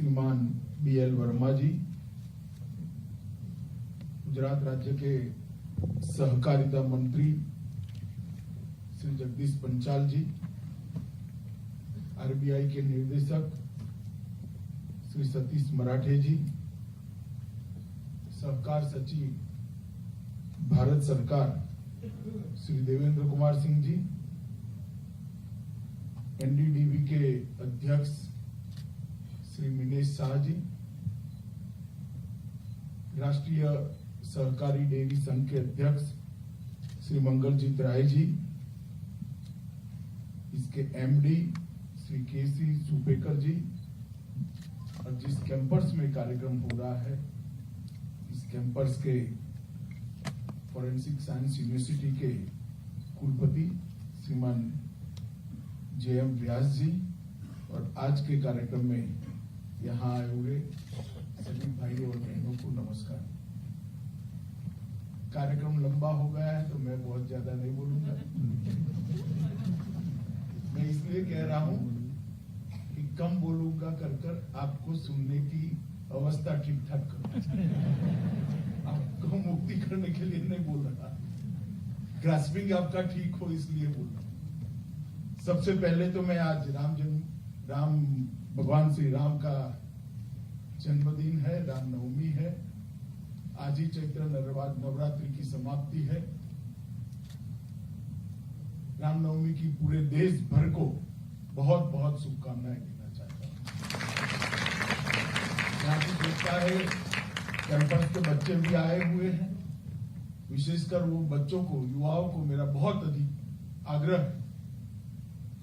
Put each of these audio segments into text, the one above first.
श्रीमान BL वर्मा जी, गुजरात राज्य के सहकारिता मंत्री श्री जगदीश पंचाल जी, RBI के निर्देशक श्री सतीश मराठे जी, सहकार सचिव भारत सरकार श्री देवेंद्र कुमार सिंह जी, NDDB के अध्यक्ष श्री मिनेश शाह जी, राष्ट्रीय सहकारी डेयरी संघ के अध्यक्ष श्री मंगलजीत राय जी, इसके MD श्री KC सुपेकर जी, और जिस कैंपस में कार्यक्रम हो रहा है, इस कैंपस के फॉरेंसिक साइंस यूनिवर्सिटी के कुलपति श्रीमान JM व्यास जी, और आज के कार्यक्रम में यहाँ आए हुए सभी भाइयों और बहनों को नमस्कार। कार्यक्रम लंबा हो गया है तो मैं बहुत ज्यादा नहीं बोलूंगा। मैं इसलिए कह रहा हूं कि कम बोलूंगा कर आपको सुनने की अवस्था ठीक ठाक करूंगा। आपको मुक्ति करने के लिए नहीं बोल रहा, ग्रास्पिंग आपका ठीक हो इसलिए बोल रहा हूं। सबसे पहले तो मैं आज राम भगवान श्री राम का जन्मदिन है, रामनवमी है। आज ही चैत्र नवरात्रि की समाप्ति है। रामनवमी की पूरे देश भर को बहुत बहुत शुभकामनाएं देना चाहता हूं। यहाँ की देखता है कैंपस के बच्चे भी आए हुए हैं, विशेषकर वो बच्चों को, युवाओं को मेरा बहुत अधिक आग्रह है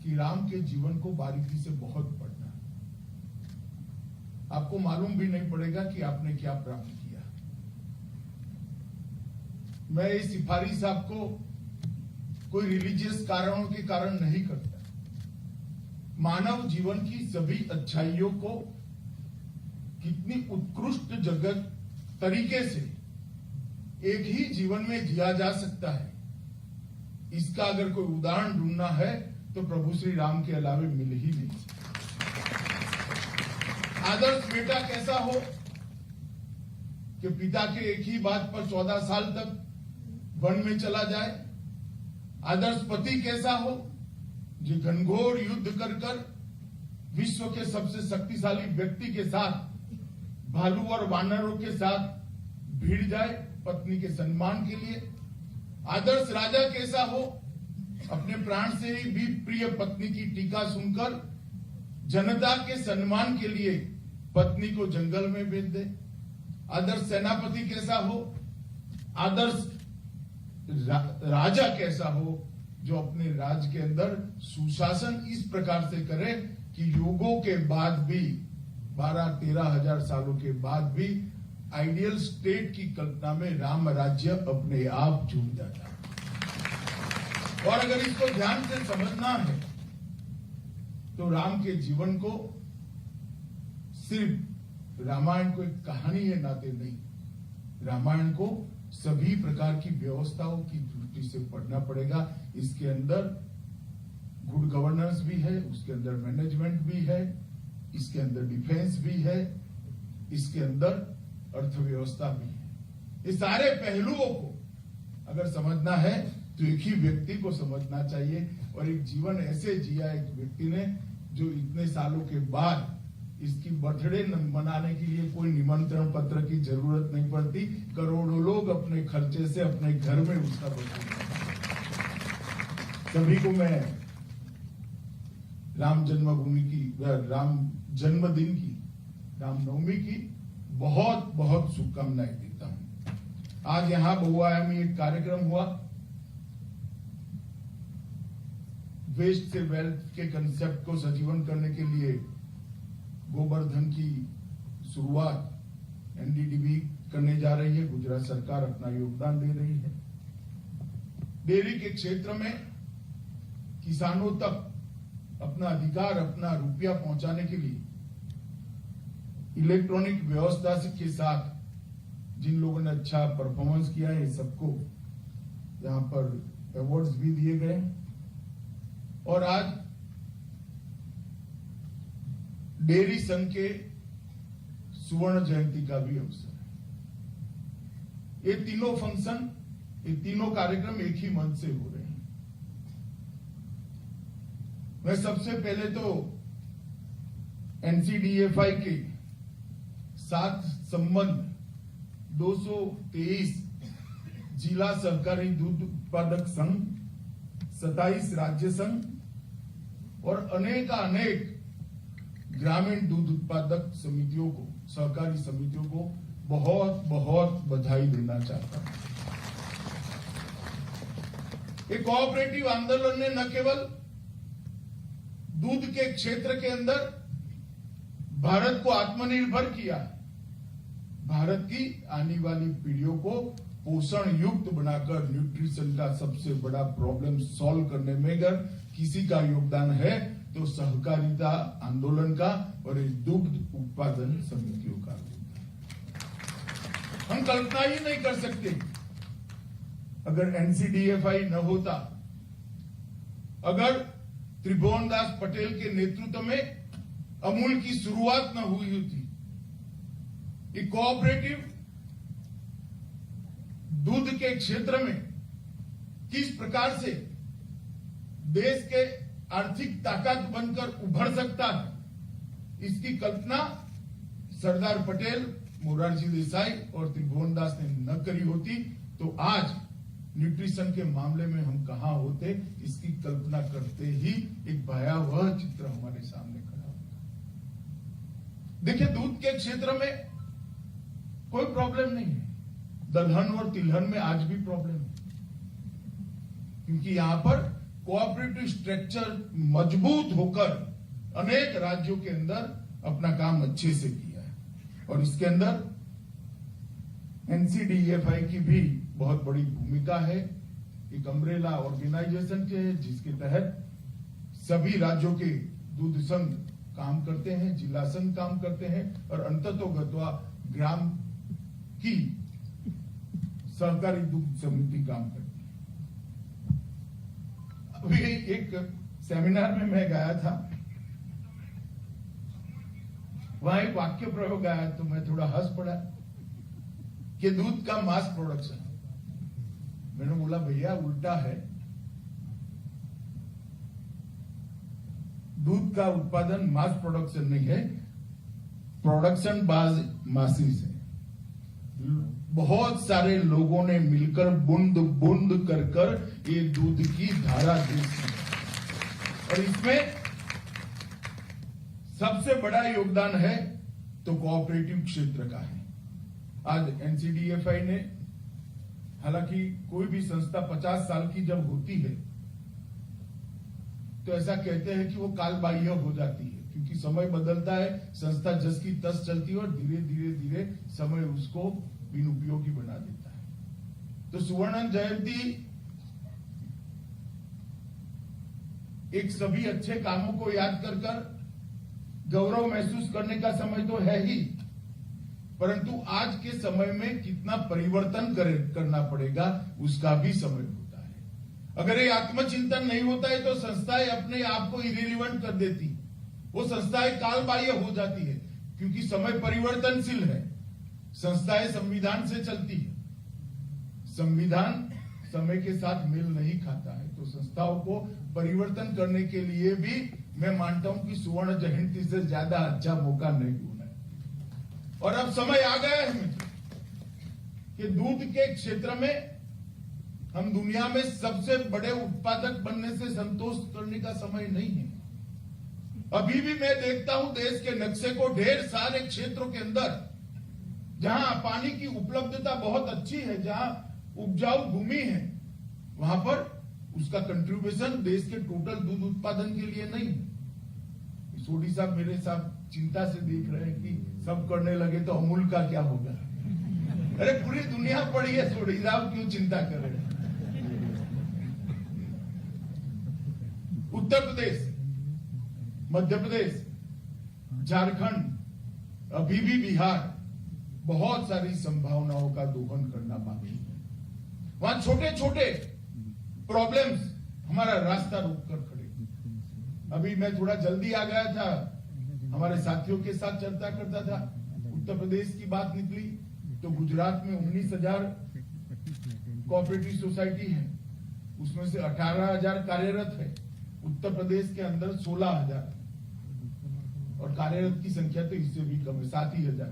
कि राम के जीवन को बारीकी से बहुत पढ़ना है। आपको मालूम भी नहीं पड़ेगा कि आपने क्या प्राप्त किया। मैं इस सिफारिश आपको कोई रिलीजियस कारणों के कारण नहीं करता। मानव जीवन की सभी अच्छाइयों को कितनी उत्कृष्ट जगत तरीके से एक ही जीवन में जिया जा सकता है, इसका अगर कोई उदाहरण ढूंढना है तो प्रभु श्री राम के अलावे मिल ही नहीं सकता। आदर्श बेटा कैसा हो कि पिता के एक ही बात पर 14 साल तक वन में चला जाए। आदर्श पति कैसा हो जो घनघोर युद्ध कर विश्व के सबसे शक्तिशाली व्यक्ति के साथ, भालू और वानरों के साथ भिड़ जाए पत्नी के सम्मान के लिए। आदर्श राजा कैसा हो, अपने प्राण से भी प्रिय पत्नी की टीका सुनकर जनता के सम्मान के लिए पत्नी को जंगल में भेज दे। आदर्श सेनापति कैसा हो, आदर्श राजा कैसा हो जो अपने राज्य के अंदर सुशासन इस प्रकार से करे कि युगों के बाद भी, 12-13 हजार सालों के बाद भी आइडियल स्टेट की कल्पना में राम राज्य अपने आप जुड़ जाता है। और अगर इसको ध्यान से समझना है तो राम के जीवन को सिर्फ रामायण को एक कहानी है नाते नहीं, रामायण को सभी प्रकार की व्यवस्थाओं की दृष्टि से पढ़ना पड़ेगा। इसके अंदर गुड गवर्नेंस भी है, उसके अंदर मैनेजमेंट भी है, इसके अंदर डिफेंस भी है, इसके अंदर अर्थव्यवस्था भी है। इस सारे पहलुओं को अगर समझना है तो एक ही व्यक्ति को समझना चाहिए। और एक जीवन ऐसे जिया एक व्यक्ति ने जो इतने सालों के बाद इसकी बर्थडे मनाने के लिए कोई निमंत्रण पत्र की जरूरत नहीं पड़ती। करोड़ों लोग अपने खर्चे से अपने घर में उसका बर्थडे। सभी को मैं राम जन्मभूमि की, राम जन्मदिन की, रामनवमी की बहुत बहुत शुभकामनाएं देता हूं। आज यहां बहुआयामी एक कार्यक्रम हुआ। वेस्ट से वेल्थ के कंसेप्ट को सजीवन करने के लिए गोवर्धन की शुरुआत NDDB करने जा रही है। गुजरात सरकार अपना योगदान दे रही है। डेयरी के क्षेत्र में किसानों तक अपना अधिकार, अपना रुपया पहुंचाने के लिए इलेक्ट्रॉनिक व्यवस्था के साथ जिन लोगों ने अच्छा परफॉर्मेंस किया है, सबको यहां पर अवार्ड्स भी दिए गए। और आज डेयरी संघ के सुवर्ण जयंती का भी अवसर है। ये तीनों फंक्शन, ये तीनों कार्यक्रम एक ही मंच से हो रहे हैं। मैं सबसे पहले तो एनसीडीएफआई के साथ संबंध 223 जिला सहकारी दूध उत्पादक संघ, 27 राज्य संघ और अनेक ग्रामीण दूध उत्पादक समितियों को, सहकारी समितियों को बहुत बहुत बधाई देना चाहता हूं। ये कोऑपरेटिव आंदोलन ने न केवल दूध के क्षेत्र के अंदर भारत को आत्मनिर्भर किया, भारत की आने वाली पीढ़ियों को पोषण युक्त बनाकर न्यूट्रिशन का सबसे बड़ा प्रॉब्लम सॉल्व करने में अगर किसी का योगदान है तो सहकारिता आंदोलन का और दुग्ध उत्पादन समितियों का। हम कल्पना ही नहीं कर सकते अगर एनसीडीएफआई न होता, अगर त्रिभुवन दास पटेल के नेतृत्व में अमूल की शुरुआत न हुई होती, ये कोऑपरेटिव दूध के क्षेत्र में किस प्रकार से देश के आर्थिक ताकत बनकर उभर सकता है, इसकी कल्पना सरदार पटेल, मोरारजी देसाई और त्रिभुवन दास ने न करी होती तो आज न्यूट्रिशन के मामले में हम कहां होते, इसकी कल्पना करते ही एक भयावह चित्र हमारे सामने खड़ा होता। देखिए, दूध के क्षेत्र में कोई प्रॉब्लम नहीं है, दलहन और तिलहन में आज भी प्रॉब्लम है, क्योंकि यहां पर कोऑपरेटिव स्ट्रक्चर मजबूत होकर अनेक राज्यों के अंदर अपना काम अच्छे से किया है और इसके अंदर एनसीडीएफआई की भी बहुत बड़ी भूमिका है। एक अम्ब्रेला ऑर्गेनाइजेशन के जिसके तहत सभी राज्यों के दूध संघ काम करते हैं, जिला संघ काम करते हैं और अंततोगत्वा ग्राम की सहकारी दूध समिति काम करती है। अभी एक सेमिनार में मैं गया था, वहां एक वाक्य प्रयोग आया तो मैं थोड़ा हंस पड़ा कि दूध का मास प्रोडक्शन। मैंने बोला भैया उल्टा है, दूध का उत्पादन मास प्रोडक्शन नहीं है, प्रोडक्शन बाज मासिस है। बहुत सारे लोगों ने मिलकर बूंद बूंद कर कर ये दूध की धारा दी और इसमें सबसे बड़ा योगदान है तो कोऑपरेटिव क्षेत्र का है। आज एनसीडीएफआई ने, हालांकि कोई भी संस्था 50 साल की जब होती है तो ऐसा कहते हैं कि वो कालबाह्य हो जाती है, क्योंकि समय बदलता है, संस्था जस की तस चलती है और धीरे धीरे धीरे समय उसको बिन उपयोगी बना देता है। तो सुवर्ण जयंती एक सभी अच्छे कामों को याद कर कर गौरव महसूस करने का समय तो है ही, परंतु आज के समय में कितना परिवर्तन करना पड़ेगा उसका भी समय होता है। अगर ये आत्मचिंतन नहीं होता है तो संस्थाएं अपने आप को इरेलीवेंट कर देती, वो संस्थाएं कालबाह्य हो जाती है, क्योंकि समय परिवर्तनशील है। संस्थाएं संविधान से चलती है, संविधान समय के साथ मेल नहीं खाता है, तो संस्थाओं को परिवर्तन करने के लिए भी मैं मानता हूं कि सुवर्ण जयंती से ज्यादा अच्छा मौका नहीं होना है। और अब समय आ गया है कि दूध के क्षेत्र में हम दुनिया में सबसे बड़े उत्पादक बनने से संतोष करने का समय नहीं है। अभी भी मैं देखता हूं देश के नक्शे को, ढेर सारे क्षेत्रों के अंदर जहां पानी की उपलब्धता बहुत अच्छी है, जहां उपजाऊ भूमि है, वहां पर उसका कंट्रीब्यूशन देश के टोटल दूध उत्पादन के लिए नहीं है। सोडी साहब मेरे साथ चिंता से देख रहे हैं कि सब करने लगे तो अमूल का क्या होगा। अरे पूरी दुनिया पड़ी है, सोडी साहब क्यों चिंता कर रहे हैं। उत्तर प्रदेश, मध्य प्रदेश, झारखंड, अभी भी बिहार बहुत सारी संभावनाओं का दोहन करना बाकी है। वहां छोटे छोटे प्रॉब्लम्स हमारा रास्ता रोककर खड़े। अभी मैं थोड़ा जल्दी आ गया था, हमारे साथियों के साथ चर्चा करता था। उत्तर प्रदेश की बात निकली तो गुजरात में 19,000 कोऑपरेटिव सोसाइटी है, उसमें से 18,000 कार्यरत है। उत्तर प्रदेश के अंदर 16,000 और कार्यरत की संख्या तो इससे भी कम है, 7,000।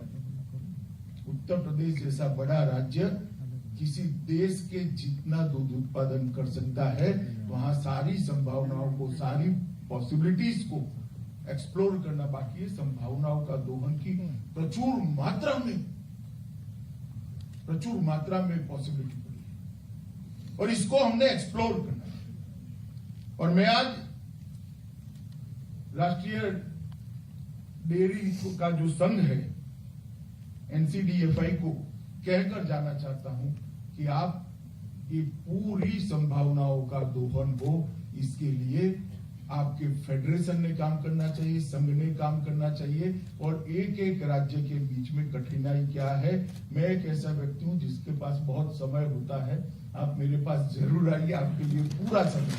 उत्तर प्रदेश जैसा बड़ा राज्य किसी देश के जितना दूध उत्पादन कर सकता है, वहां सारी संभावनाओं को, सारी पॉसिबिलिटीज को एक्सप्लोर करना बाकी है। संभावनाओं का दोहन की प्रचुर मात्रा में पॉसिबिलिटी पड़ी है और इसको हमने एक्सप्लोर करना है। और मैं आज राष्ट्रीय डेयरी का जो संघ है NCDFI को कहकर जाना चाहता हूं कि आप ये पूरी संभावनाओं का दोहन हो, इसके लिए आपके फेडरेशन ने काम करना चाहिए, संघ ने काम करना चाहिए। और एक एक राज्य के बीच में कठिनाई क्या है, मैं एक ऐसा व्यक्ति हूं जिसके पास बहुत समय होता है, आप मेरे पास जरूर आइए, आपके लिए पूरा समय।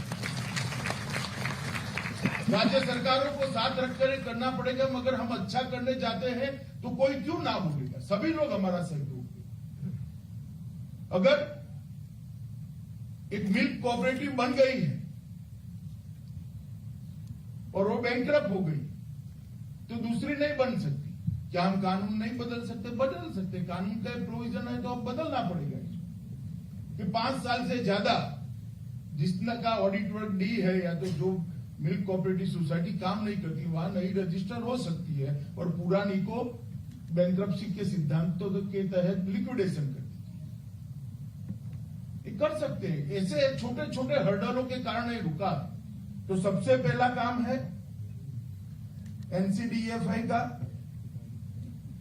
राज्य सरकारों को साथ रखकर करना पड़ेगा, मगर हम अच्छा करने जाते हैं तो कोई क्यों ना बोलेगा, सभी लोग हमारा सहयोग। अगर एक मिल्क कोऑपरेटिव बन गई है और वो बैंकरप्ट हो गई तो दूसरी नहीं बन सकती, क्या हम कानून नहीं बदल सकते? बदल सकते, कानून का प्रोविजन है तो अब बदलना पड़ेगा कि 5 साल से ज्यादा जितना का ऑडिट वर्क डी है या तो जो मिल्क कोऑपरेटिव सोसाइटी काम नहीं करती वहां नई रजिस्टर हो सकती है और पुरानी को बैंकरप्सी के सिद्धांतों के तहत लिक्विडेशन करती कर सकते हैं। ऐसे छोटे छोटे हर्डलों के कारण ये रुका। तो सबसे पहला काम है NCDFI का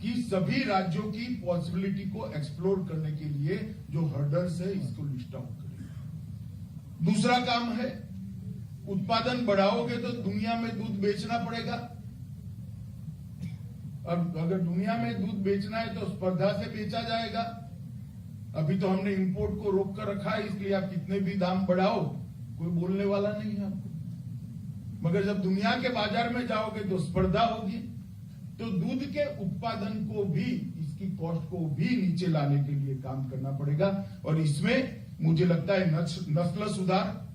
कि सभी राज्यों की पॉसिबिलिटी को एक्सप्लोर करने के लिए जो हर्डल्स है इसको लिस्ट आउट करें। दूसरा काम है उत्पादन बढ़ाओगे तो दुनिया में दूध बेचना पड़ेगा। अब अगर दुनिया में दूध बेचना है तो स्पर्धा से बेचा जाएगा। अभी तो हमने इंपोर्ट को रोक कर रखा है, इसलिए आप कितने भी दाम बढ़ाओ कोई बोलने वाला नहीं है आपको। मगर जब दुनिया के बाजार में जाओगे तो स्पर्धा होगी, तो दूध के उत्पादन को भी, इसकी कॉस्ट को भी नीचे लाने के लिए काम करना पड़ेगा। और इसमें मुझे लगता है नस्ल सुधार,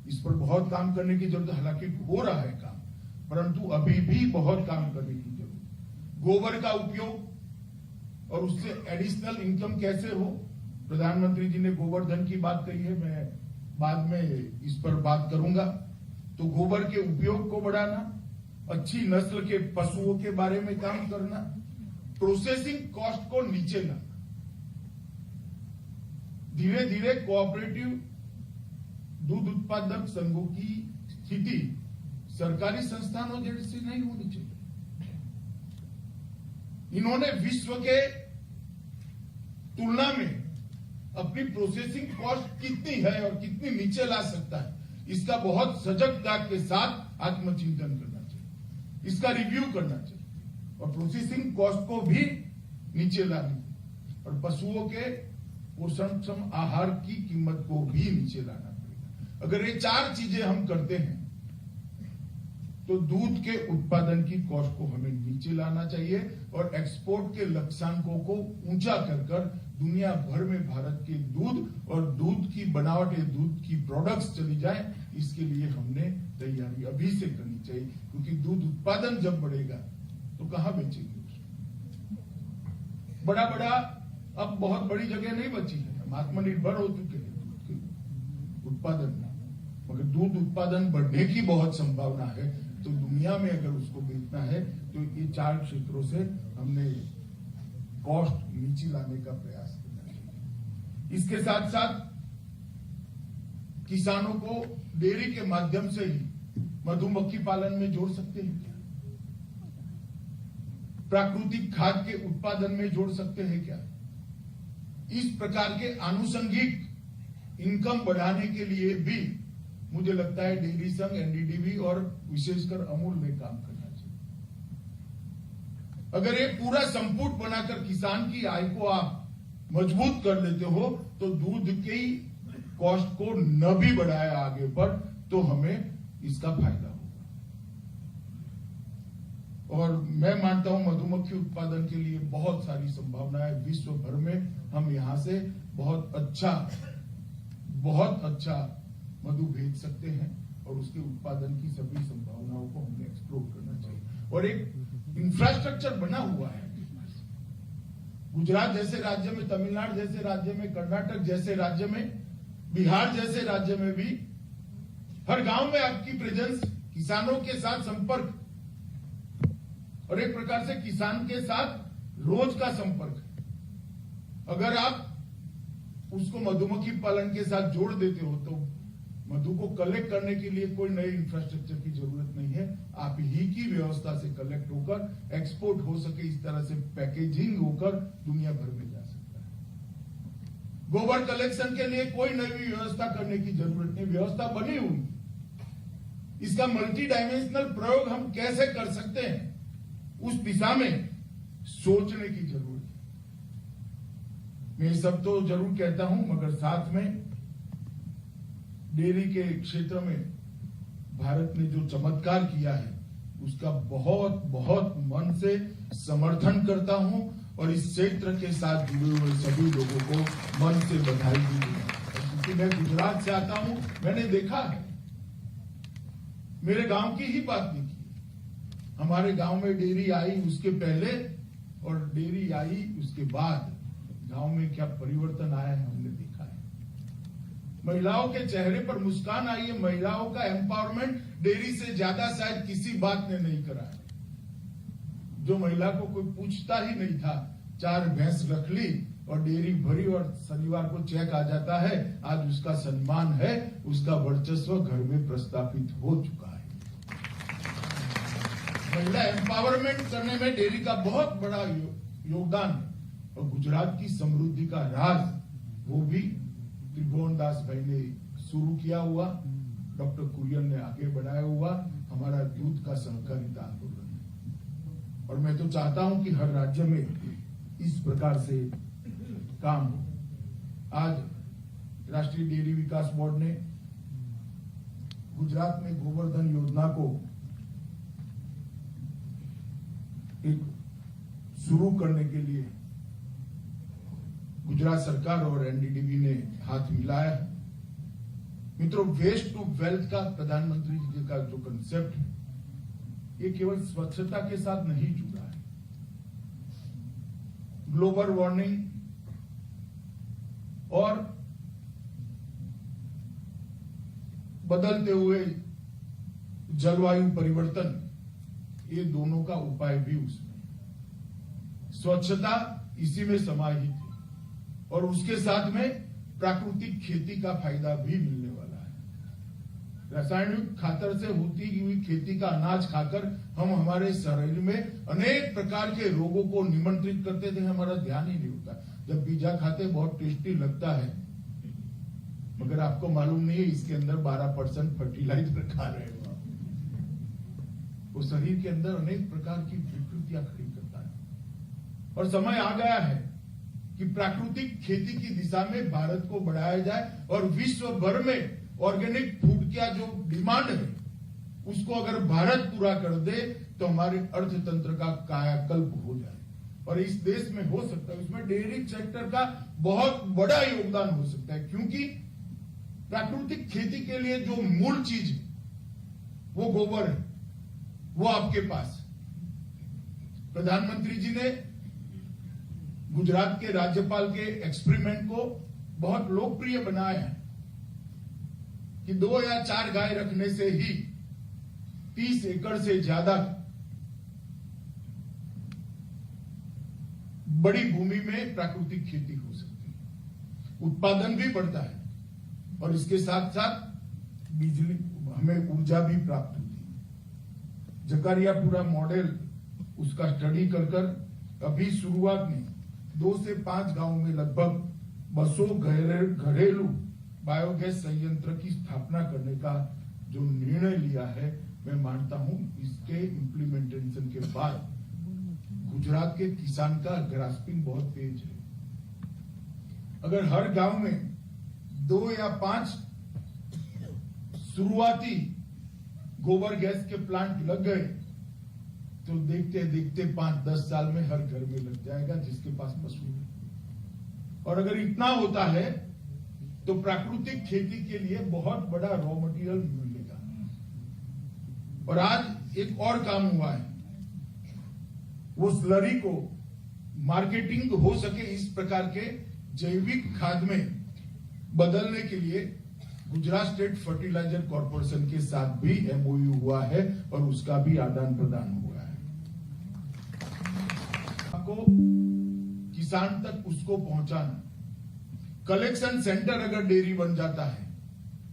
इस पर बहुत काम करने की जरूरत है। हालांकि हो रहा है काम, परंतु अभी भी बहुत काम करने की जरूरत है। गोबर का उपयोग और उससे एडिशनल इनकम कैसे हो, प्रधानमंत्री जी ने गोवर्धन की बात कही है, मैं बाद में इस पर बात करूंगा। तो गोबर के उपयोग को बढ़ाना, अच्छी नस्ल के पशुओं के बारे में काम करना, प्रोसेसिंग कॉस्ट को नीचे लाना, धीरे धीरे कोऑपरेटिव दूध उत्पादक संघों की स्थिति सरकारी संस्थानों जैसी नहीं होनी चाहिए। इन्होंने विश्व के तुलना में अपनी प्रोसेसिंग कॉस्ट कितनी है और कितनी नीचे ला सकता है, इसका बहुत सजगता के साथ आत्मचिंतन करना चाहिए, इसका रिव्यू करना चाहिए और प्रोसेसिंग कॉस्ट को भी नीचे लानी और पशुओं के पोषणक्षम आहार की कीमत को भी नीचे लाना पड़ेगा। अगर ये 4 चीजें हम करते हैं तो दूध के उत्पादन की कॉस्ट को हमें नीचे लाना चाहिए और एक्सपोर्ट के लक्ष्यांकों को ऊंचा कर दुनिया भर में भारत के दूध और दूध की बनावट, दूध की प्रोडक्ट्स चली जाए, इसके लिए हमने तैयारी अभी से करनी चाहिए। क्योंकि दूध उत्पादन जब बढ़ेगा तो कहां बेचेंगे उसको? बड़ा अब बहुत बड़ी जगह नहीं बची है, हम आत्मनिर्भर हो चुके हैं दूध के उत्पादन में, मगर दूध उत्पादन बढ़ने की बहुत संभावना है। तो दुनिया में अगर उसको बेचना है तो ये 4 क्षेत्रों से हमने कॉस्ट नीचे लाने का प्रयास करना चाहिए। इसके साथ साथ किसानों को डेयरी के माध्यम से ही मधुमक्खी पालन में जोड़ सकते हैं क्या? प्राकृतिक खाद के उत्पादन में जोड़ सकते हैं क्या? इस प्रकार के आनुषंगिक इनकम बढ़ाने के लिए भी मुझे लगता है डेयरी संघ, NDDB और विशेषकर अमूल में काम करना चाहिए। अगर ये पूरा संपुट बनाकर किसान की आय को आप मजबूत कर लेते हो तो दूध की कॉस्ट को न भी बढ़ाया आगे बढ़ तो हमें इसका फायदा होगा। और मैं मानता हूं मधुमक्खी मधुमक्खी उत्पादन के लिए बहुत सारी संभावनाएं, विश्व भर में हम यहां से बहुत अच्छा मधु भेज सकते हैं और उसके उत्पादन की सभी संभावनाओं को हमें एक्सप्लोर करना चाहिए। और एक इंफ्रास्ट्रक्चर बना हुआ है गुजरात जैसे राज्य में, तमिलनाडु जैसे राज्य में, कर्नाटक जैसे राज्य में, बिहार जैसे राज्य में भी हर गांव में आपकी प्रेजेंस, किसानों के साथ संपर्क और एक प्रकार से किसान के साथ रोज का संपर्क। अगर आप उसको मधुमक्खी पालन के साथ जोड़ देते हो तो मधु को कलेक्ट करने के लिए कोई नए इंफ्रास्ट्रक्चर की जरूरत नहीं है। आप ही की व्यवस्था से कलेक्ट होकर एक्सपोर्ट हो सके, इस तरह से पैकेजिंग होकर दुनिया भर में जा सकता है। गोबर कलेक्शन के लिए कोई नई व्यवस्था करने की जरूरत नहीं, व्यवस्था बनी हुई। इसका मल्टी डायमेंशनल प्रयोग हम कैसे कर सकते हैं, उस दिशा में सोचने की जरूरत है। मैं सब तो जरूर कहता हूं, मगर साथ में डेयरी के क्षेत्र में भारत ने जो चमत्कार किया है उसका बहुत बहुत मन से समर्थन करता हूं और इस क्षेत्र के साथ जुड़े हुए सभी लोगों को मन से बधाई भी दूंगा। क्योंकि मैं गुजरात से आता हूं, मैंने देखा है, मेरे गांव की ही बात नहीं की, हमारे गांव में डेयरी आई उसके पहले और डेयरी आई उसके बाद गांव में क्या परिवर्तन आया है हमने देखा है। महिलाओं के चेहरे पर मुस्कान आई है, महिलाओं का एम्पावरमेंट डेयरी से ज्यादा शायद किसी बात ने नहीं करा है। जो महिला को कोई पूछता ही नहीं था, 4 भैंस रख ली और डेयरी भरी और शनिवार को चेक आ जाता है, आज उसका सम्मान है, उसका वर्चस्व घर में प्रस्थापित हो चुका है। महिला एम्पावरमेंट करने में डेयरी का बहुत बड़ा योगदान है और गुजरात की समृद्धि का राज वो भी त्रिभुवनदास भाई ने शुरू किया हुआ, डॉक्टर कुरियन ने आगे बढ़ाया हुआ हमारा दूध का सहकारिता आंदोलन है। और मैं तो चाहता हूं कि हर राज्य में इस प्रकार से काम हो। आज राष्ट्रीय डेयरी विकास बोर्ड ने गुजरात में गोवर्धन योजना को एक शुरू करने के लिए गुजरात सरकार और एनडीडीबी ने हाथ मिलाया है। मित्रों, वेस्ट टू वेल्थ का प्रधानमंत्री जी का जो कंसेप्ट है, ये केवल स्वच्छता के साथ नहीं जुड़ा है। ग्लोबल वार्मिंग और बदलते हुए जलवायु परिवर्तन, ये दोनों का उपाय भी उसमें है। स्वच्छता इसी में समाहित है और उसके साथ में प्राकृतिक खेती का फायदा भी मिलने वाला है। रासायनिक खातर से होती हुई खेती का अनाज खाकर हम हमारे शरीर में अनेक प्रकार के रोगों को निमंत्रित करते थे, हमारा ध्यान ही नहीं होता। जब पिज्जा खाते बहुत टेस्टी लगता है, मगर आपको मालूम नहीं है इसके अंदर 12% फर्टिलाइजर खा रहे हो। वो शरीर के अंदर अनेक प्रकार की विकृतियां खड़ी करता है और समय आ गया है कि प्राकृतिक खेती की दिशा में भारत को बढ़ाया जाए और विश्व भर में ऑर्गेनिक फूड का जो डिमांड है उसको अगर भारत पूरा कर दे तो हमारे अर्थतंत्र का कायाकल्प हो जाए और इस देश में हो सकता है। उसमें डेयरी सेक्टर का बहुत बड़ा योगदान हो सकता है, क्योंकि प्राकृतिक खेती के लिए जो मूल चीज है वो गोबर है, वो आपके पास। प्रधानमंत्री जी ने गुजरात के राज्यपाल के एक्सपेरिमेंट को बहुत लोकप्रिय बनाया है कि 2 या 4 गाय रखने से ही 30 एकड़ से ज्यादा बड़ी भूमि में प्राकृतिक खेती हो सकती है, उत्पादन भी बढ़ता है और इसके साथ साथ बिजली, हमें ऊर्जा भी प्राप्त होती है। जकारियापुरा मॉडल उसका स्टडी कर अभी शुरुआत में 2 से 5 गांव में लगभग 200 घरेलू बायोगैस संयंत्र की स्थापना करने का जो निर्णय लिया है, मैं मानता हूं इसके इम्प्लीमेंटेशन के बाद गुजरात के किसान का ग्रास्पिंग बहुत तेज है। अगर हर गांव में 2 या 5 शुरुआती गोबर गैस के प्लांट लग गए तो देखते देखते 5-10 साल में हर घर में लग जाएगा जिसके पास पशु है। और अगर इतना होता है तो प्राकृतिक खेती के लिए बहुत बड़ा रॉ मटेरियल मिलेगा। और आज एक और काम हुआ है, वो स्लरी को मार्केटिंग हो सके इस प्रकार के जैविक खाद में बदलने के लिए गुजरात स्टेट फर्टिलाइजर कॉर्पोरेशन के साथ भी एमओयू हुआ है और उसका भी आदान प्रदान हुआ है। आपको किसान तक उसको पहुंचाना, कलेक्शन सेंटर अगर डेयरी बन जाता है,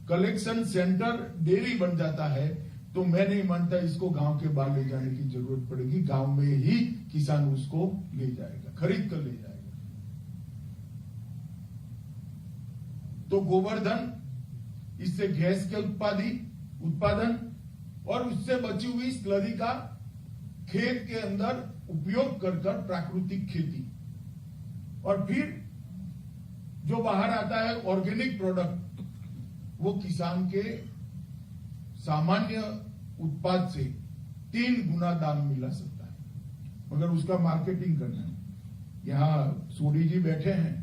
कलेक्शन सेंटर डेयरी बन जाता है तो मैं नहीं मानता इसको गांव के बाहर ले जाने की जरूरत पड़ेगी। गांव में ही किसान उसको ले जाएगा, खरीद कर ले जाएगा। तो गोवर्धन, इससे गैस के उत्पादन और उससे बची हुई स्लरी का खेत के अंदर उपयोग कर प्राकृतिक खेती, और फिर जो बाहर आता है ऑर्गेनिक प्रोडक्ट, वो किसान के सामान्य उत्पाद से 3 गुना दाम मिला सकता है, मगर उसका मार्केटिंग करना है। यहाँ सोडी जी बैठे हैं,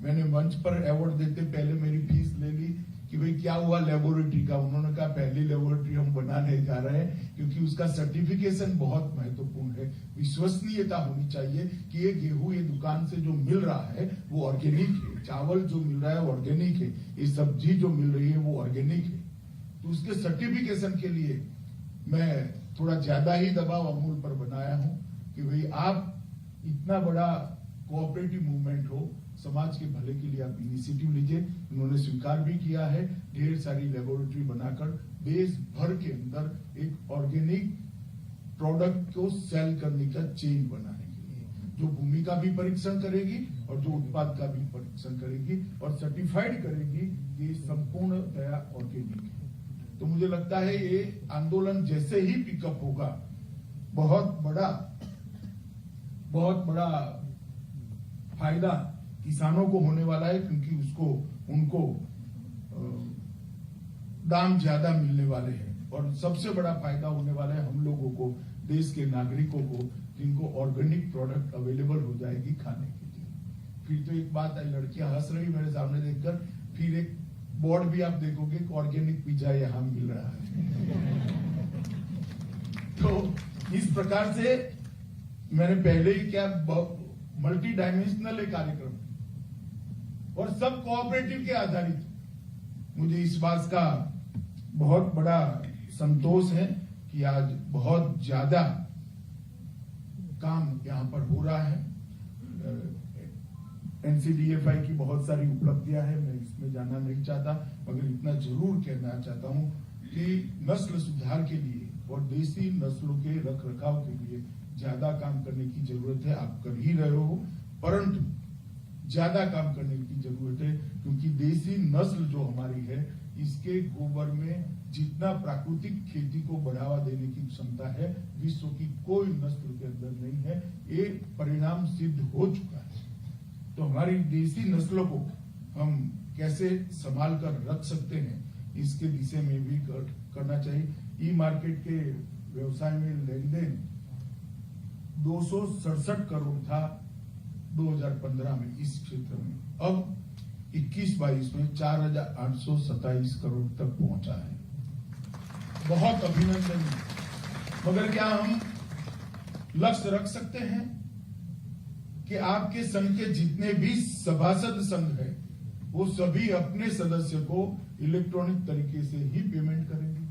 मैंने मंच पर अवार्ड देते पहले मेरी फीस ले ली कि भाई क्या हुआ लेबोरेटरी का। उन्होंने कहा पहली लेबोरेटरी हम बनाने जा रहे हैं क्योंकि उसका सर्टिफिकेशन बहुत महत्वपूर्ण है। विश्वसनीयता होनी चाहिए कि ये गेहूं ये दुकान से जो मिल रहा है वो ऑर्गेनिक है, चावल जो मिल रहा है ऑर्गेनिक है, ये सब्जी जो मिल रही है वो ऑर्गेनिक है। तो उसके सर्टिफिकेशन के लिए मैं थोड़ा ज्यादा ही दबाव अमूल पर बनाया हूं कि भाई आप इतना बड़ा कोऑपरेटिव मूवमेंट हो, समाज के भले के लिए आप इनिशिएटिव लीजिए। उन्होंने स्वीकार भी किया है ढेर सारी लेबोरेटरी बनाकर देश भर के अंदर एक ऑर्गेनिक प्रोडक्ट को सेल करने का चेन बनाने के लिए, जो भूमि का भी परीक्षण करेगी और जो उत्पाद का भी परीक्षण करेगी और सर्टिफाइड करेगी कि संपूर्णतया ऑर्गेनिक है। तो मुझे लगता है ये आंदोलन जैसे ही पिकअप होगा बहुत बड़ा फायदा किसानों को होने वाला है, क्योंकि उनको दाम ज्यादा मिलने वाले हैं। और सबसे बड़ा फायदा होने वाला है हम लोगों को, देश के नागरिकों को, जिनको ऑर्गेनिक प्रोडक्ट अवेलेबल हो जाएगी खाने के लिए। फिर तो एक बात है, लड़कियां हंस रही मेरे सामने देखकर, फिर एक बोर्ड भी आप देखोगे कि ऑर्गेनिक पिज्जा यहां मिल रहा है। तो इस प्रकार से मैंने पहले ही क्या मल्टी डायमेंशनल कार्यक्रम और सब कोऑपरेटिव के आधारित, मुझे इस बात का बहुत बड़ा संतोष है कि आज बहुत ज्यादा काम यहां पर हो रहा है। एनसीडीएफआई की बहुत सारी उपलब्धियां हैं, मैं इसमें जाना नहीं चाहता, मगर इतना जरूर कहना चाहता हूं कि नस्ल सुधार के लिए और देसी नस्लों के रख रखाव के लिए ज्यादा काम करने की जरूरत है। आप कर ही रहे हो, परंतु ज्यादा काम करने की जरूरत है, क्योंकि देसी नस्ल जो हमारी है, इसके गोबर में जितना प्राकृतिक खेती को बढ़ावा देने की क्षमता है, विश्व की कोई नस्ल के अंदर नहीं है। ये परिणाम सिद्ध हो चुका है। तो हमारी देसी नस्लों को हम कैसे संभाल कर रख सकते हैं, इसके दिशा में भी करना चाहिए। ई मार्केट के व्यवसाय में लेन देन 267 करोड़ था 2015 में इस क्षेत्र में, अब 21-22 में 4,827 करोड़ तक पहुंचा है। बहुत अभिनंदनीय। मगर क्या हम लक्ष्य रख सकते हैं कि आपके संघ के जितने भी सभासद संघ है, वो सभी अपने सदस्य को इलेक्ट्रॉनिक तरीके से ही पेमेंट करेंगे?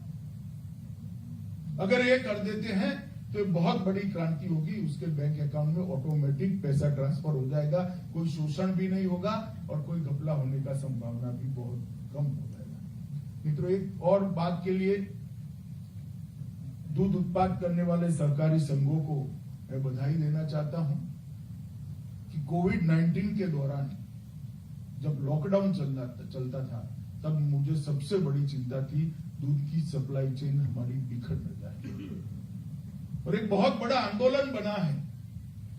अगर ये कर देते हैं तो बहुत बड़ी क्रांति होगी। उसके बैंक अकाउंट में ऑटोमेटिक पैसा ट्रांसफर हो जाएगा, कोई शोषण भी नहीं होगा और कोई घपला होने का संभावना भी बहुत कम हो जाएगा। मित्रों, एक और बात के लिए दूध उत्पाद करने वाले सहकारी संघों को मैं बधाई देना चाहता हूं कि कोविड-19 के दौरान जब लॉकडाउन चलता था, तब मुझे सबसे बड़ी चिंता थी दूध की सप्लाई चेन हमारी बिखर न जाए। और एक बहुत बड़ा आंदोलन बना है।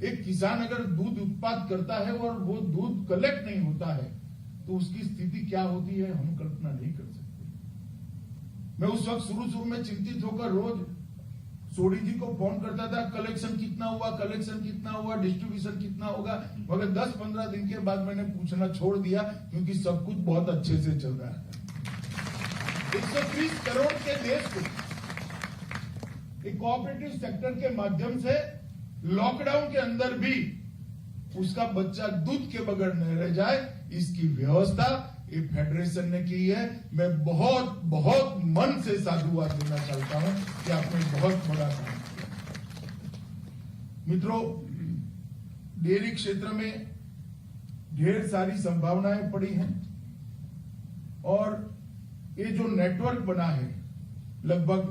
एक किसान अगर दूध उत्पाद करता है और वो दूध कलेक्ट नहीं होता है, तो उसकी स्थिति क्या होती है हम कल्पना नहीं कर सकते। मैं उस वक्त शुरू में चिंतित होकर रोज सोडी जी को फोन करता था, कलेक्शन कितना हुआ, डिस्ट्रीब्यूशन कितना होगा, मगर 10-15 दिन के बाद मैंने पूछना छोड़ दिया, क्योंकि सब कुछ बहुत अच्छे से चल रहा है। 130 करोड़ के देश को एक कोऑपरेटिव सेक्टर के माध्यम से लॉकडाउन के अंदर भी उसका बच्चा दूध के बगैर न रह जाए, इसकी व्यवस्था ये फेडरेशन ने की है। मैं बहुत बहुत मन से साधुवाद देना चाहता हूं कि आपने बहुत बड़ा काम किया। मित्रों, डेयरी क्षेत्र में ढेर सारी संभावनाएं पड़ी हैं और ये जो नेटवर्क बना है लगभग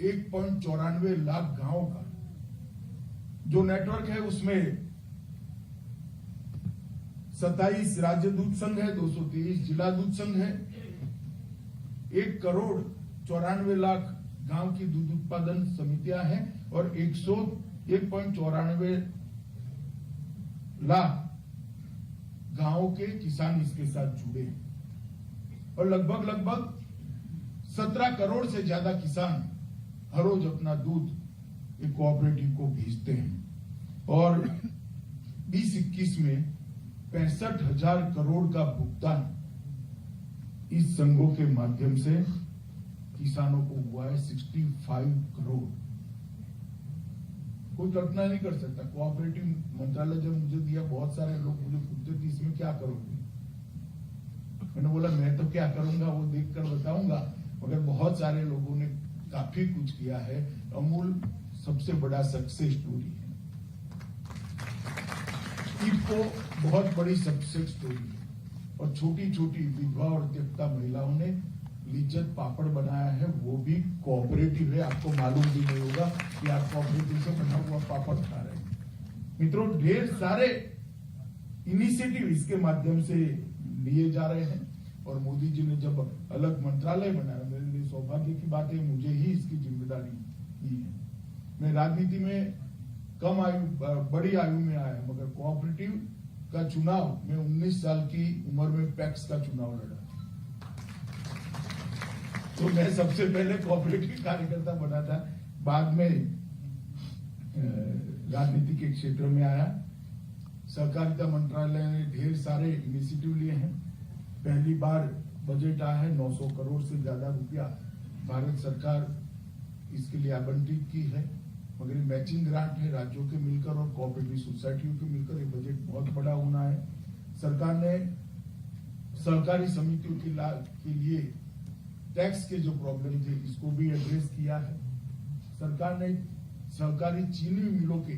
1.94 लाख गांवों का जो नेटवर्क है, उसमें 27 राज्य दूध संघ है, 223 जिला दूध संघ है, 1,94,94 गांव की दूध उत्पादन समितियां हैं और 1.94 लाख गांवों के किसान इसके साथ जुड़े हैं और लगभग 17 करोड़ से ज्यादा किसान हर रोज अपना दूध एक कोऑपरेटिव को भेजते हैं और 2021 में 65,000 करोड़ का भुगतान इस संघों के माध्यम से किसानों को हुआ है। 65 करोड़। कोई कल्पना नहीं कर सकता। कोऑपरेटिव मंत्रालय जब मुझे दिया, बहुत सारे लोग मुझे पूछते थे इसमें क्या करोगे, मैंने बोला मैं तो क्या करूंगा वो देखकर बताऊंगा, मगर बहुत सारे लोगों ने काफी कुछ किया है। अमूल सबसे बड़ा सक्सेस स्टोरी है, इफको बहुत बड़ी सक्सेस स्टोरी है और छोटी छोटी विधवा और त्यक्ता महिलाओं ने लिज्जत पापड़ बनाया है, वो भी कोऑपरेटिव है। आपको मालूम भी नहीं होगा कि आप कोऑपरेटिव से बना हुआ पापड़ खा रहे हैं। मित्रों, ढेर सारे इनिशिएटिव इसके माध्यम से लिए जा रहे हैं और मोदी जी ने जब अलग मंत्रालय बनाया, मेरे लिए सौभाग्य की बात है, मुझे ही इसकी जिम्मेदारी दी है। मैं राजनीति में कम आयु, बड़ी आयु में आया, मगर कोऑपरेटिव का चुनाव मैं 19 साल की उम्र में पैक्स का चुनाव लड़ा, तो मैं सबसे पहले कोऑपरेटिव कार्यकर्ता बना था। बाद में राजनीति के क्षेत्र में आया। सहकारिता मंत्रालय ने ढेर सारे इनिशिएटिव लिए हैं। पहली बार बजट आया है, 900 करोड़ से ज्यादा रुपया भारत सरकार इसके लिए आवंटित की है, मगर मैचिंग ग्रांट है राज्यों के मिलकर और कोऑपरेटिव सोसाइटियों के मिलकर। ये बजट बहुत बड़ा होना है। सरकार ने सहकारी समितियों के लिए टैक्स के जो प्रॉब्लम थे इसको भी एड्रेस किया है। सरकार ने सहकारी चीनी मिलों के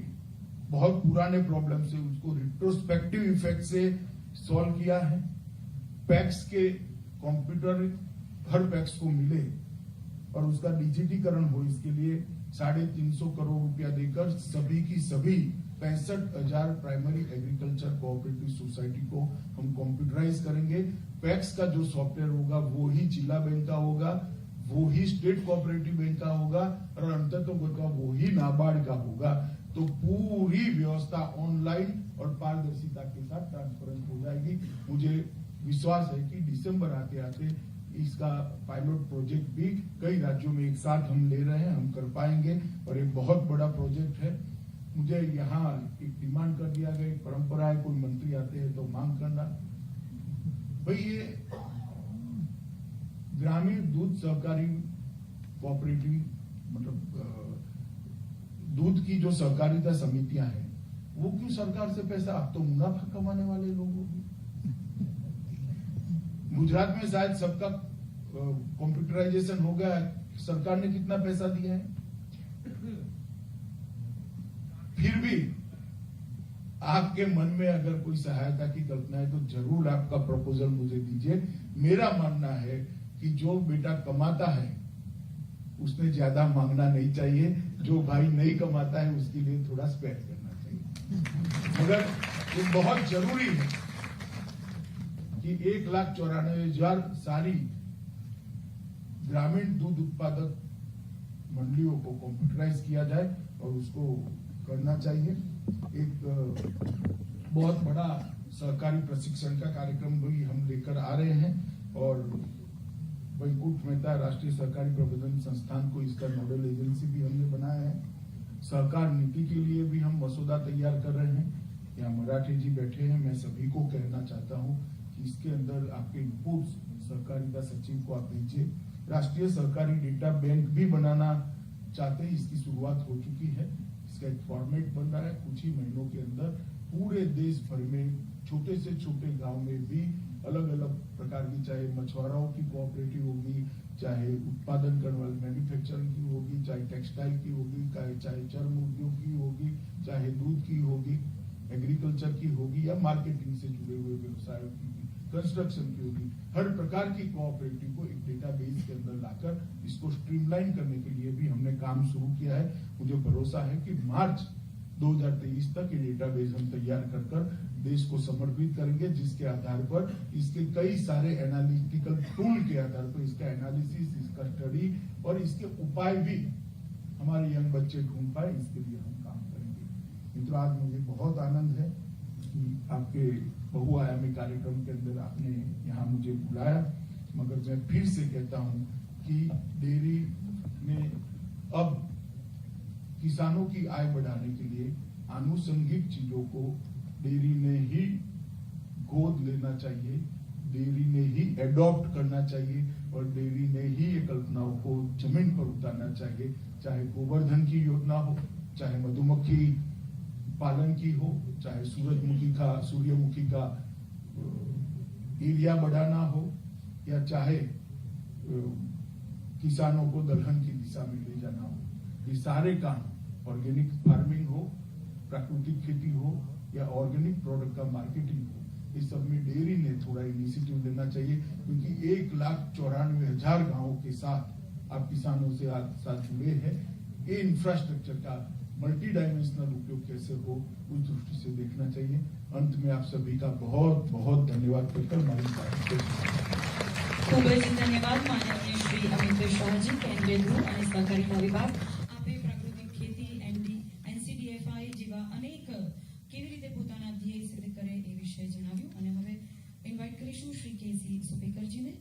बहुत पुराने प्रॉब्लम से उसको रिट्रोस्पेक्टिव इफेक्ट से सॉल्व किया है। पैक्स के कंप्यूटर हर पैक्स को मिले और उसका डिजिटीकरण हो, इसके लिए 350 करोड़ रुपया देकर सभी की सभी 65,000 प्राइमरी एग्रीकल्चर कोऑपरेटिव सोसाइटी को हम कंप्यूटराइज करेंगे। पैक्स का जो सॉफ्टवेयर होगा वो ही जिला बैंक का होगा, वो ही स्टेट कोऑपरेटिव बैंक का होगा और अंततः वो ही नाबार्ड का होगा। तो पूरी व्यवस्था ऑनलाइन और पारदर्शिता के साथ ट्रांसपेरेंट हो जाएगी। मुझे विश्वास है कि दिसंबर आते आते इसका पायलट प्रोजेक्ट भी कई राज्यों में एक साथ हम ले रहे हैं, हम कर पाएंगे और एक बहुत बड़ा प्रोजेक्ट है। मुझे यहाँ एक डिमांड कर दिया गया, परंपरा है, कोई मंत्री आते हैं तो मांग करना। भाई ये ग्रामीण दूध सहकारी कोऑपरेटिव मतलब दूध की जो सहकारिता समितियां हैं वो क्यों सरकार से पैसा, आप तो मुनाफा कमाने वाले लोग हो। गुजरात में शायद सबका कंप्यूटराइजेशन हो गया, सरकार ने कितना पैसा दिया है, फिर भी आपके मन में अगर कोई सहायता की कल्पना है तो जरूर आपका प्रपोजल मुझे दीजिए। मेरा मानना है कि जो बेटा कमाता है उसने ज्यादा मांगना नहीं चाहिए, जो भाई नहीं कमाता है उसके लिए थोड़ा स्पेयर करना चाहिए। मगर ये बहुत जरूरी है कि 1,94,000 सारी ग्रामीण दूध उत्पादक मंडियों को कंप्यूटराइज किया जाए और उसको करना चाहिए। एक बहुत बड़ा सहकारी प्रशिक्षण का कार्यक्रम भी हम लेकर आ रहे हैं और वैकुंठ मेहता राष्ट्रीय सहकारी प्रबंधन संस्थान को इसका नोडल एजेंसी भी हमने बनाया है। सहकार नीति के लिए भी हम मसौदा तैयार कर रहे हैं। यहाँ मराठी जी बैठे हैं, मैं सभी को कहना चाहता हूँ कि इसके अंदर आपके इनपुट्स सहकारिता सचिव को आप भेजिए। राष्ट्रीय सहकारी डेटा बैंक भी बनाना चाहते हैं, इसकी शुरुआत हो चुकी है। इसका एक फॉर्मेट बन रहा है। कुछ ही महीनों के अंदर पूरे देश भर में छोटे से छोटे गांव में भी अलग अलग प्रकार की, चाहे मछुआरों की कोऑपरेटिव होगी, चाहे उत्पादन करने वाले मैन्युफैक्चरिंग की होगी, चाहे टेक्सटाइल की होगी, चाहे चर्म उद्योग की होगी, चाहे दूध की होगी, एग्रीकल्चर की होगी, या मार्केटिंग से जुड़े हुए व्यवसायों की, कंस्ट्रक्शन की होगी, हर प्रकार की कोऑपरेटिव को एक डेटाबेस के अंदर लाकर इसको स्ट्रीमलाइन करने के लिए भी हमने काम शुरू किया है। मुझे भरोसा है कि मार्च 2023 तक ये डेटाबेस हम तैयार कर देश को समर्पित करेंगे, जिसके आधार पर इसके कई सारे एनालिटिकल टूल के आधार पर इसका एनालिसिस, इसका स्टडी और इसके उपाय भी हमारे यंग बच्चे ढूंढ पाए, इसके लिए हम काम करेंगे। मित्रों, आज मुझे बहुत आनंद है कि आपके बहुआयामी कार्यक्रम के अंदर आपने यहाँ मुझे बुलाया, मगर मैं फिर से कहता हूँ कि डेयरी में अब किसानों की आय बढ़ाने के लिए आनुषंगिक चीजों को डेयरी ने ही गोद लेना चाहिए, डेयरी ने ही एडॉप्ट करना चाहिए और डेयरी ने ही ये कल्पनाओं को जमीन पर उतारना चाहिए। चाहे गोवर्धन की योजना हो, चाहे मधुमक्खी पालन की हो, चाहे सूर्यमुखी का एरिया बढ़ाना हो, या चाहे किसानों को दलहन की दिशा में ले जाना हो, ये सारे काम, ऑर्गेनिक फार्मिंग हो, प्राकृतिक खेती हो या ऑर्गेनिक प्रोडक्ट का मार्केटिंग हो, इस सब में डेयरी ने थोड़ा इनिशिएटिव लेना चाहिए, क्योंकि 1,94,000 गांवों के साथ आप किसानों से साथ जुड़े हैं। ये इंफ्रास्ट्रक्चर का मल्टी डायमेंशनल उपयोग कैसे हो, उस दृष्टि से देखना चाहिए। अंत में आप सभी का बहुत बहुत धन्यवाद करकर मारी बात ખૂબ જ ધન્યવાદ માનનીય શ્રી અમિત શાહજી, કેન્દ્રીય ગૃહ અને સહકારિતા વિભાગ. આપે પ્રાકૃતિક ખેતી, NCDFI જેવા અનેક કેવી રીતે પોતાના ધ્યેય સિદ્ધ કરે એ વિશે જણાવ્યું. અને હવે ઇન્વાઇટ કરીશું શ્રી કેસી સુપેકરજીને.